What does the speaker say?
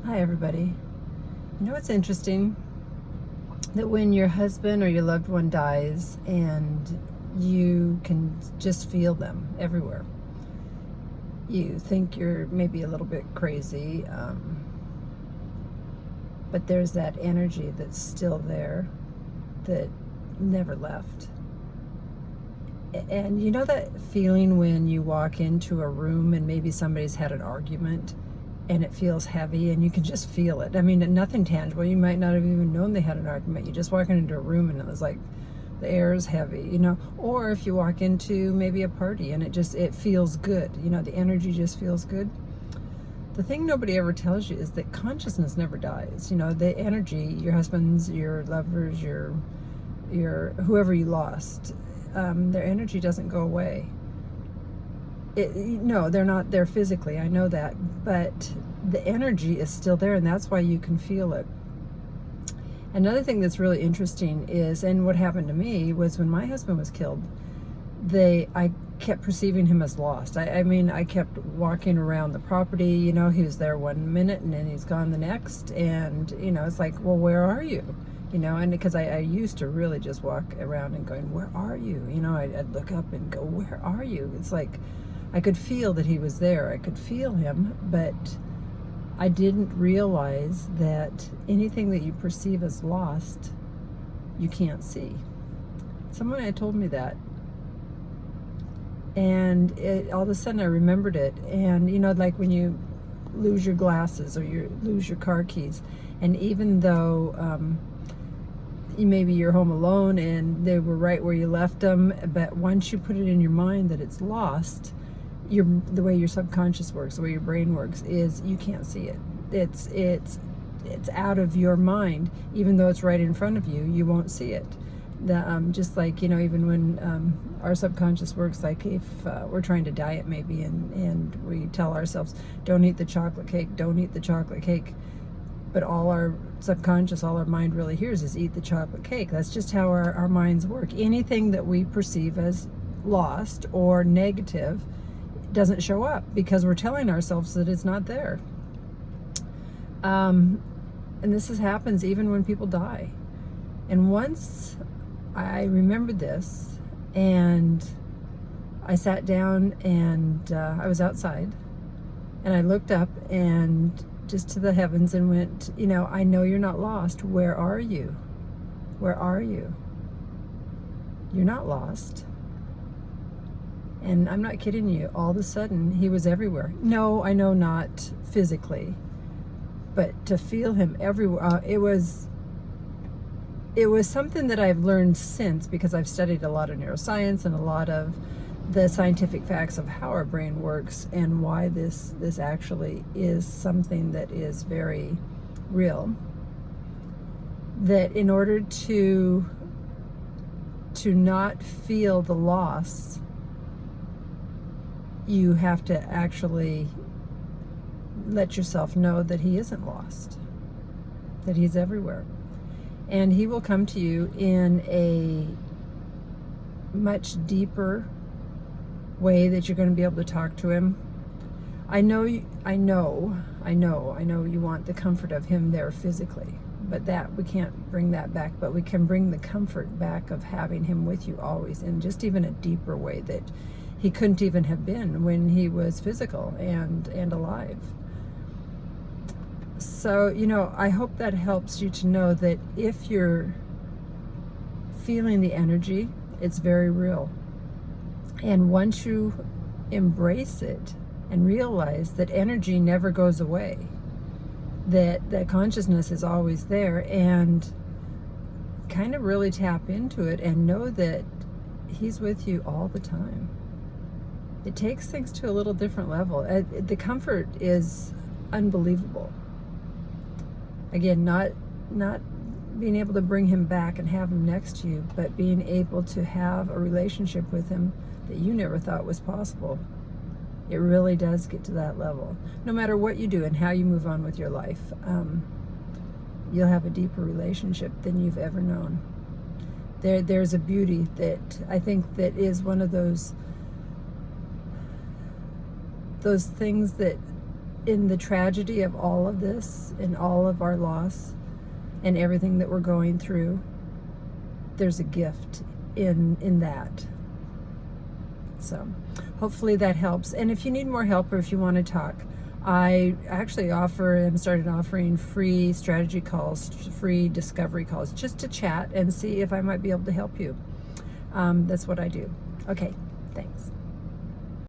Hi, everybody. You know what's interesting? That when your husband or your loved one dies and you can just feel them everywhere, you think you're maybe a little bit crazy, but there's that energy that's still there that never left. And you know that feeling when you walk into a room and maybe somebody's had an argument and it feels heavy and you can just feel it. I mean, nothing tangible. You might not have even known they had an argument. You just walk into a room and it was like the air is heavy, Or if you walk into maybe a party and it feels good, the energy just feels good. The thing nobody ever tells you is that consciousness never dies. The energy, your husband's, your lovers, your whoever you lost, their energy doesn't go away. No, they're not there physically, I know that, but the energy is still there, and that's why you can feel it. Another thing that's really interesting is, and what happened to me was when my husband was killed, I kept perceiving him as lost. I kept walking around the property, he was there one minute and then he's gone the next, and it's like, well, where are you? And because I used to really just walk around and going, where are you? I'd look up and go, where are you? It's like I could feel that he was there. I could feel him, but I didn't realize that anything that you perceive as lost, you can't see. Someone had told me that. And all of a sudden I remembered it. And, like when you lose your glasses or you lose your car keys, and even though maybe you're home alone and they were right where you left them, but once you put it in your mind that it's lost, the way your subconscious works, the way your brain works, is you can't see it. It's out of your mind. Even though it's right in front of you, you won't see it. Just like, even when our subconscious works, like if we're trying to diet maybe, and we tell ourselves, don't eat the chocolate cake, don't eat the chocolate cake. But all our subconscious, all our mind really hears is eat the chocolate cake. That's just how our minds work. Anything that we perceive as lost or negative doesn't show up because we're telling ourselves that it's not there. And this happens even when people die. And once I remembered this, and I sat down and I was outside and I looked up and just to the heavens and went, I know you're not lost. Where are you? Where are you? You're not lost. And I'm not kidding you. All of a sudden, he was everywhere. No, I know not physically, but to feel him everywhere. It was something that I've learned since, because I've studied a lot of neuroscience and a lot of the scientific facts of how our brain works and why this actually is something that is very real. That in order to not feel the loss, you have to actually let yourself know that he isn't lost, that he's everywhere. And he will come to you in a much deeper way that you're going to be able to talk to him. I know you want the comfort of him there physically, but that we can't bring that back, but we can bring the comfort back of having him with you always, in just even a deeper way that he couldn't even have been when he was physical and alive. So, I hope that helps you to know that if you're feeling the energy, it's very real. And once you embrace it and realize that energy never goes away, that consciousness is always there, and kind of really tap into it and know that he's with you all the time. It takes things to a little different level. The comfort is unbelievable. Again, not being able to bring him back and have him next to you, but being able to have a relationship with him that you never thought was possible. It really does get to that level. No matter what you do and how you move on with your life, you'll have a deeper relationship than you've ever known. There's a beauty that I think that is one of those things that in the tragedy of all of this and all of our loss and everything that we're going through, there's a gift in that. So hopefully that helps. And if you need more help or if you want to talk, I actually started offering free strategy calls, free discovery calls, just to chat and see if I might be able to help you. That's what I do. Okay, thanks.